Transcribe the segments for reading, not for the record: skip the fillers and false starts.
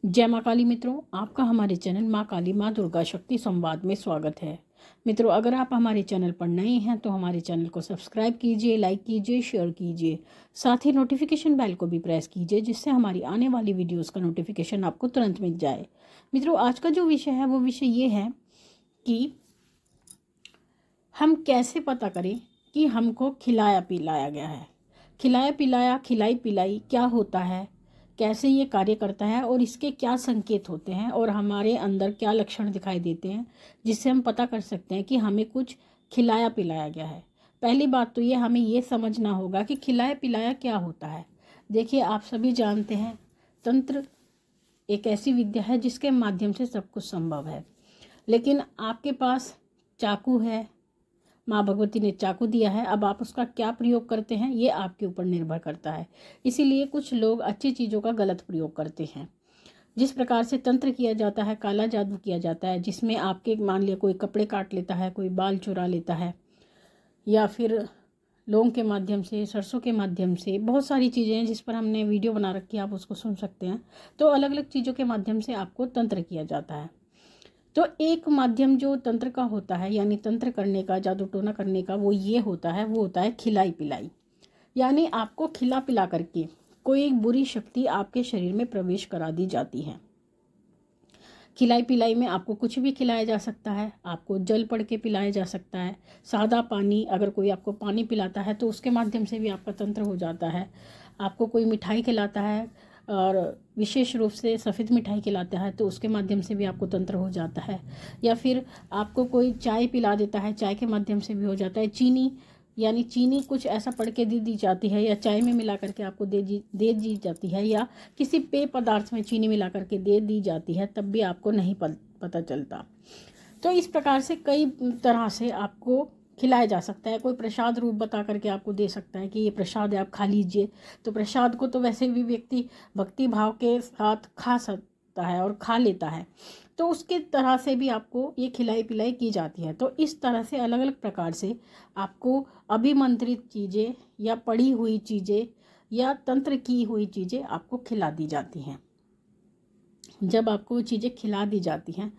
जय माँ काली मित्रों, आपका हमारे चैनल माँ काली माँ दुर्गा शक्ति संवाद में स्वागत है। मित्रों, अगर आप हमारे चैनल पर नए हैं तो हमारे चैनल को सब्सक्राइब कीजिए, लाइक कीजिए, शेयर कीजिए। साथ ही नोटिफिकेशन बेल को भी प्रेस कीजिए, जिससे हमारी आने वाली वीडियोस का नोटिफिकेशन आपको तुरंत मिल जाए। मित्रों, आज का जो विषय है वो विषय ये है कि हम कैसे पता करें कि हमको खिलाया पिलाया गया है। खिलाया पिलाया, खिलाई पिलाई क्या होता है, कैसे ये कार्य करता है और इसके क्या संकेत होते हैं और हमारे अंदर क्या लक्षण दिखाई देते हैं, जिससे हम पता कर सकते हैं कि हमें कुछ खिलाया पिलाया गया है। पहली बात तो ये हमें ये समझना होगा कि खिलाया पिलाया क्या होता है। देखिए, आप सभी जानते हैं, तंत्र एक ऐसी विद्या है जिसके माध्यम से सब कुछ संभव है। लेकिन आपके पास चाकू है, माँ भगवती ने चाकू दिया है, अब आप उसका क्या प्रयोग करते हैं ये आपके ऊपर निर्भर करता है। इसीलिए कुछ लोग अच्छी चीज़ों का गलत प्रयोग करते हैं। जिस प्रकार से तंत्र किया जाता है, काला जादू किया जाता है, जिसमें आपके मान लिया कोई कपड़े काट लेता है, कोई बाल चुरा लेता है, या फिर लौंग के माध्यम से, सरसों के माध्यम से, बहुत सारी चीज़ें हैं जिस पर हमने वीडियो बना रखी है, आप उसको सुन सकते हैं। तो अलग अलग चीज़ों के माध्यम से आपको तंत्र किया जाता है। तो एक माध्यम जो तंत्र का होता है, यानी तंत्र करने का, जादू टोना करने का, वो ये होता है, वो होता है खिलाई पिलाई। यानी आपको खिला पिला करके कोई एक बुरी शक्ति आपके शरीर में प्रवेश करा दी जाती है। खिलाई पिलाई में आपको कुछ भी खिलाया जा सकता है। आपको जल पढ़ के पिलाया जा सकता है, सादा पानी, अगर कोई आपको पानी पिलाता है तो उसके माध्यम से भी आपका तंत्र हो जाता है। आपको कोई मिठाई खिलाता है और विशेष रूप से सफ़ेद मिठाई खिलाता है तो उसके माध्यम से भी आपको तंत्र हो जाता है। या फिर आपको कोई चाय पिला देता है, चाय के माध्यम से भी हो जाता है। चीनी, यानी चीनी कुछ ऐसा पढ़ के दे दी जाती है, या चाय में मिला करके आपको दे दी जाती है, या किसी पेय पदार्थ में चीनी मिला करके दे दी जाती है, तब भी आपको नहीं पता चलता। तो इस प्रकार से कई तरह से आपको खिलाया जा सकता है। कोई प्रसाद रूप बता करके आपको दे सकता है कि ये प्रसाद है, आप खा लीजिए। तो प्रसाद को तो वैसे भी व्यक्ति भक्ति भाव के साथ खा सकता है और खा लेता है, तो उसके तरह से भी आपको ये खिलाई पिलाई की जाती है। तो इस तरह से अलग अलग प्रकार से आपको अभिमंत्रित चीज़ें या पढ़ी हुई चीज़ें या तंत्र की हुई चीज़ें आपको खिला दी जाती हैं। जब आपको वो चीज़ें खिला दी जाती हैं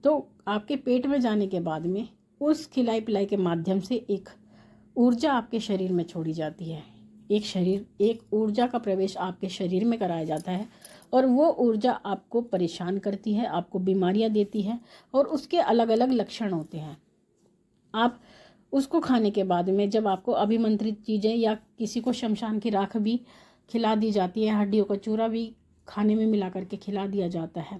तो आपके पेट में जाने के बाद में उस खिलाई पिलाई के माध्यम से एक ऊर्जा आपके शरीर में छोड़ी जाती है। एक ऊर्जा का प्रवेश आपके शरीर में कराया जाता है और वो ऊर्जा आपको परेशान करती है, आपको बीमारियां देती है और उसके अलग अलग लक्षण होते हैं। आप उसको खाने के बाद में जब आपको अभिमंत्रित चीज़ें या किसी को शमशान की राख भी खिला दी जाती है, हड्डियों का चूरा भी खाने में मिला करके खिला दिया जाता है,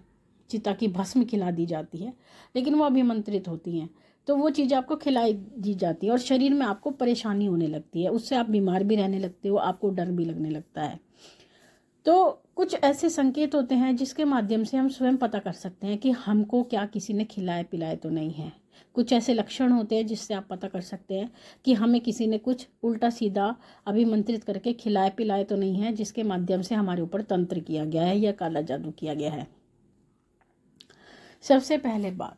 चिता की भस्म खिला दी जाती है, लेकिन वो अभिमंत्रित होती हैं, तो वो चीज़ें आपको खिलाई दी जाती है और शरीर में आपको परेशानी होने लगती है। उससे आप बीमार भी रहने लगते हो, आपको डर भी लगने लगता है। तो कुछ ऐसे संकेत होते हैं जिसके माध्यम से हम स्वयं पता कर सकते हैं कि हमको क्या किसी ने खिलाए पिलाए तो नहीं है। कुछ ऐसे लक्षण होते हैं जिससे आप पता कर सकते हैं कि हमें किसी ने कुछ उल्टा सीधा अभिमंत्रित करके खिलाए पिलाए तो नहीं है, जिसके माध्यम से हमारे ऊपर तंत्र किया गया है या काला जादू किया गया है। सबसे पहले बात,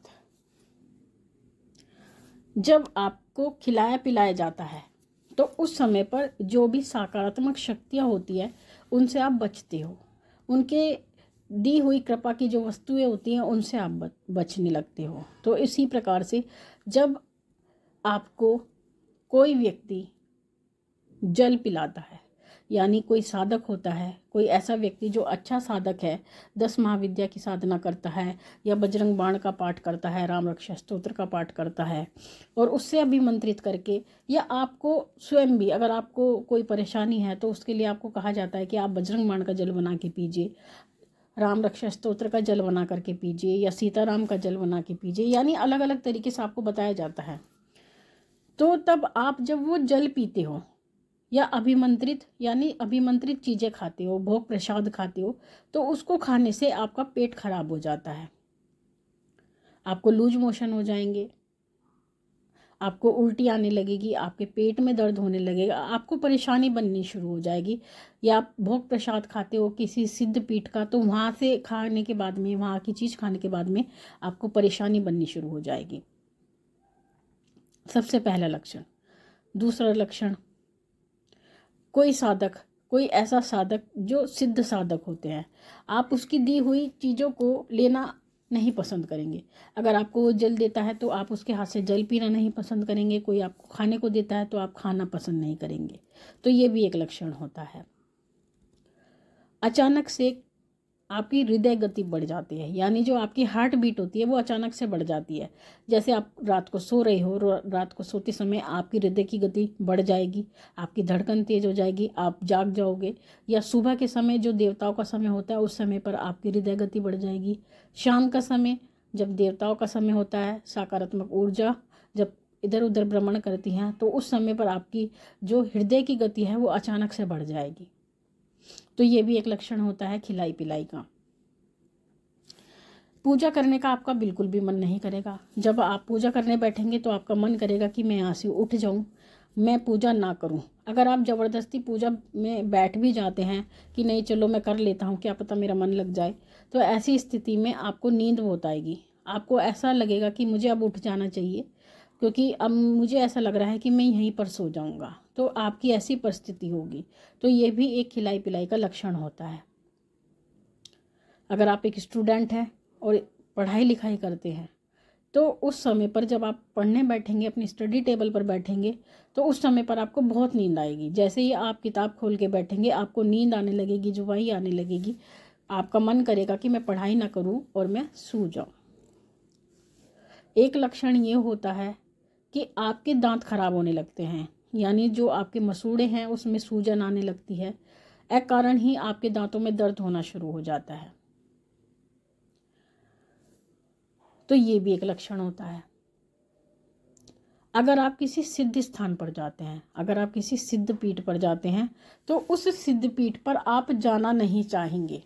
जब आपको खिलाया पिलाया जाता है तो उस समय पर जो भी सकारात्मक शक्तियाँ होती है उनसे आप बचते हो। उनके दी हुई कृपा की जो वस्तुएं होती हैं उनसे आप बचने लगते हो। तो इसी प्रकार से जब आपको कोई व्यक्ति जल पिलाता है, यानी कोई साधक होता है, कोई ऐसा व्यक्ति जो अच्छा साधक है, 10 महाविद्या की साधना करता है या बजरंग बाण का पाठ करता है, राम रक्षा स्तोत्र का पाठ करता है, और उससे अभिमंत्रित करके, या आपको स्वयं भी अगर आपको कोई परेशानी है तो उसके लिए आपको कहा जाता है कि आप बजरंग बाण का जल बना के पीजिए, राम रक्षा स्तोत्र का जल बना करके पीजिए, या सीताराम का जल बना के पीजिए, यानी अलग अलग तरीके से आपको बताया जाता है। तो तब आप जब वो जल पीते हो या अभिमंत्रित यानी अभिमंत्रित चीज़ें खाते हो, भोग प्रसाद खाते हो, तो उसको खाने से आपका पेट खराब हो जाता है। आपको लूज मोशन हो जाएंगे, आपको उल्टी आने लगेगी, आपके पेट में दर्द होने लगेगा, आपको परेशानी बननी शुरू हो जाएगी। या आप भोग प्रसाद खाते हो किसी सिद्ध पीठ का, तो वहाँ से खाने के बाद में, वहाँ की चीज़ खाने के बाद में आपको परेशानी बननी शुरू हो जाएगी। सबसे पहला लक्षण। दूसरा लक्षण, कोई साधक कोई ऐसा साधक जो सिद्ध साधक होते हैं, आप उसकी दी हुई चीज़ों को लेना नहीं पसंद करेंगे। अगर आपको वो जल देता है तो आप उसके हाथ से जल पीना नहीं पसंद करेंगे। कोई आपको खाने को देता है तो आप खाना पसंद नहीं करेंगे। तो ये भी एक लक्षण होता है। अचानक से आपकी हृदय गति बढ़ जाती है, यानी जो आपकी हार्ट बीट होती है वो अचानक से बढ़ जाती है। जैसे आप रात को सो रहे हो, रात को सोते समय आपकी हृदय की गति बढ़ जाएगी, आपकी धड़कन तेज हो जाएगी, आप जाग जाओगे। या सुबह के समय जो देवताओं का समय होता है उस समय पर आपकी हृदय गति बढ़ जाएगी। शाम का समय जब देवताओं का समय होता है, सकारात्मक ऊर्जा जब इधर उधर भ्रमण करती हैं, तो उस समय पर आपकी जो हृदय की गति है वो अचानक से बढ़ जाएगी। तो ये भी एक लक्षण होता है खिलाई पिलाई का। पूजा करने का आपका बिल्कुल भी मन नहीं करेगा। जब आप पूजा करने बैठेंगे तो आपका मन करेगा कि मैं यहाँ से उठ जाऊँ, मैं पूजा ना करूँ। अगर आप ज़बरदस्ती पूजा में बैठ भी जाते हैं कि नहीं चलो मैं कर लेता हूँ, क्या पता मेरा मन लग जाए, तो ऐसी स्थिति में आपको नींद बहुत आएगी। आपको ऐसा लगेगा कि मुझे अब उठ जाना चाहिए, क्योंकि अब मुझे ऐसा लग रहा है कि मैं यहीं पर सो जाऊँगा। तो आपकी ऐसी परिस्थिति होगी। तो ये भी एक खिलाई पिलाई का लक्षण होता है। अगर आप एक स्टूडेंट हैं और पढ़ाई लिखाई करते हैं तो उस समय पर जब आप पढ़ने बैठेंगे, अपनी स्टडी टेबल पर बैठेंगे, तो उस समय पर आपको बहुत नींद आएगी। जैसे ही आप किताब खोल के बैठेंगे आपको नींद आने लगेगी, जुबाई आने लगेगी। आपका मन करेगा कि मैं पढ़ाई ना करूं और मैं सो जाऊं। एक लक्षण ये होता है कि आपके दांत खराब होने लगते हैं, यानी जो आपके मसूड़े हैं उसमें सूजन आने लगती है। एक कारण ही आपके दांतों में दर्द होना शुरू हो जाता है। तो ये भी एक लक्षण होता है। अगर आप किसी सिद्ध स्थान पर जाते हैं, अगर आप किसी सिद्ध पीठ पर जाते हैं तो उस सिद्ध पीठ पर आप जाना नहीं चाहेंगे।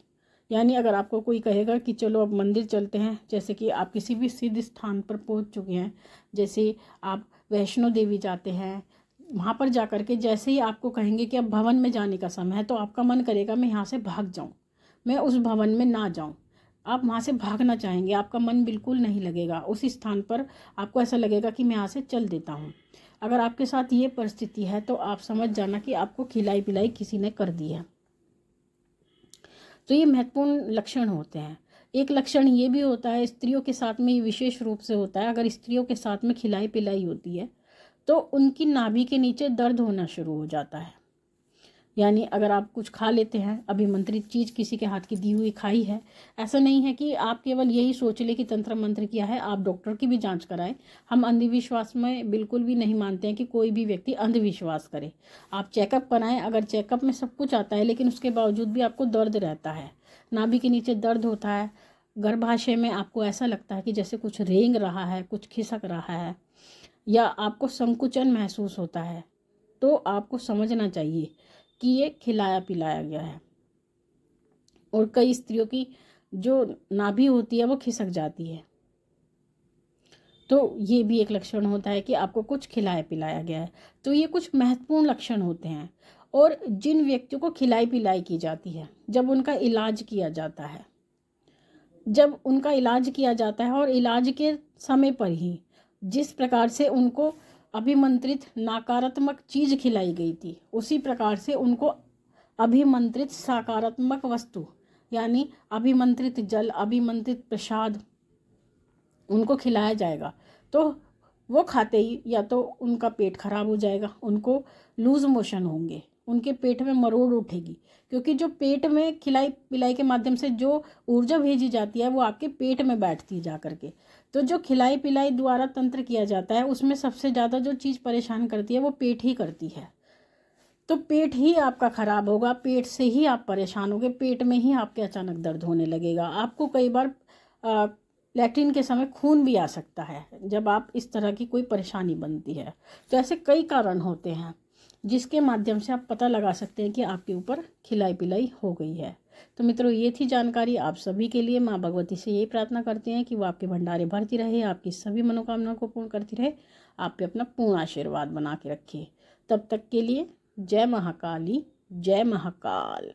यानी अगर आपको कोई कहेगा कि चलो अब मंदिर चलते हैं, जैसे कि आप किसी भी सिद्ध स्थान पर पहुंच चुके हैं, जैसे आप वैष्णो देवी जाते हैं, वहाँ पर जा कर के जैसे ही आपको कहेंगे कि अब भवन में जाने का समय है, तो आपका मन करेगा मैं यहाँ से भाग जाऊँ, मैं उस भवन में ना जाऊँ। आप वहाँ से भागना चाहेंगे, आपका मन बिल्कुल नहीं लगेगा उस स्थान पर। आपको ऐसा लगेगा कि मैं यहाँ से चल देता हूँ। अगर आपके साथ ये परिस्थिति है तो आप समझ जाना कि आपको खिलाई पिलाई किसी ने कर दी है। तो ये महत्वपूर्ण लक्षण होते हैं। एक लक्षण ये भी होता है, स्त्रियों के साथ में ये विशेष रूप से होता है। अगर स्त्रियों के साथ में खिलाई पिलाई होती है तो उनकी नाभि के नीचे दर्द होना शुरू हो जाता है। यानी अगर आप कुछ खा लेते हैं, अभिमंत्रित चीज़ किसी के हाथ की दी हुई खाई है, ऐसा नहीं है कि आप केवल यही सोच ले कि तंत्र मंत्र किया है, आप डॉक्टर की भी जांच कराएं। हम अंधविश्वास में बिल्कुल भी नहीं मानते हैं कि कोई भी व्यक्ति अंधविश्वास करे। आप चेकअप कराएं। अगर चेकअप में सब कुछ आता है लेकिन उसके बावजूद भी आपको दर्द रहता है, नाभि के नीचे दर्द होता है, गर्भाशय में आपको ऐसा लगता है कि जैसे कुछ रेंग रहा है, कुछ खिसक रहा है, या आपको संकुचन महसूस होता है, तो आपको समझना चाहिए कि ये खिलाया पिलाया गया है। और कई स्त्रियों की जो नाभि होती है वो खिसक जाती है। तो ये भी एक लक्षण होता है कि आपको कुछ खिलाया पिलाया गया है। तो ये कुछ महत्वपूर्ण लक्षण होते हैं। और जिन व्यक्तियों को खिलाई पिलाई की जाती है, जब उनका इलाज किया जाता है, जब उनका इलाज किया जाता है और इलाज के समय पर ही जिस प्रकार से उनको अभिमंत्रित नकारात्मक चीज खिलाई गई थी, उसी प्रकार से उनको अभिमंत्रित सकारात्मक वस्तु, यानी अभिमंत्रित जल, अभिमंत्रित प्रसाद उनको खिलाया जाएगा। तो वो खाते ही या तो उनका पेट खराब हो जाएगा, उनको लूज मोशन होंगे, उनके पेट में मरोड़ उठेगी, क्योंकि जो पेट में खिलाई पिलाई के माध्यम से जो ऊर्जा भेजी जाती है वो आपके पेट में बैठती जा करके। तो जो खिलाई पिलाई द्वारा तंत्र किया जाता है उसमें सबसे ज़्यादा जो चीज़ परेशान करती है वो पेट ही करती है। तो पेट ही आपका खराब होगा, पेट से ही आप परेशान होगे, पेट में ही आपके अचानक दर्द होने लगेगा। आपको कई बार लैट्रिन के समय खून भी आ सकता है जब आप इस तरह की कोई परेशानी बनती है। तो ऐसे कई कारण होते हैं जिसके माध्यम से आप पता लगा सकते हैं कि आपके ऊपर खिलाई पिलाई हो गई है। तो मित्रों, ये थी जानकारी आप सभी के लिए। माँ भगवती से यही प्रार्थना करते हैं कि वो आपके भंडारे भरती रहे, आपकी सभी मनोकामनाओं को पूर्ण करती रहे, आप पे अपना पूर्ण आशीर्वाद बना के रखिए। तब तक के लिए जय महाकाली, जय महाकाल।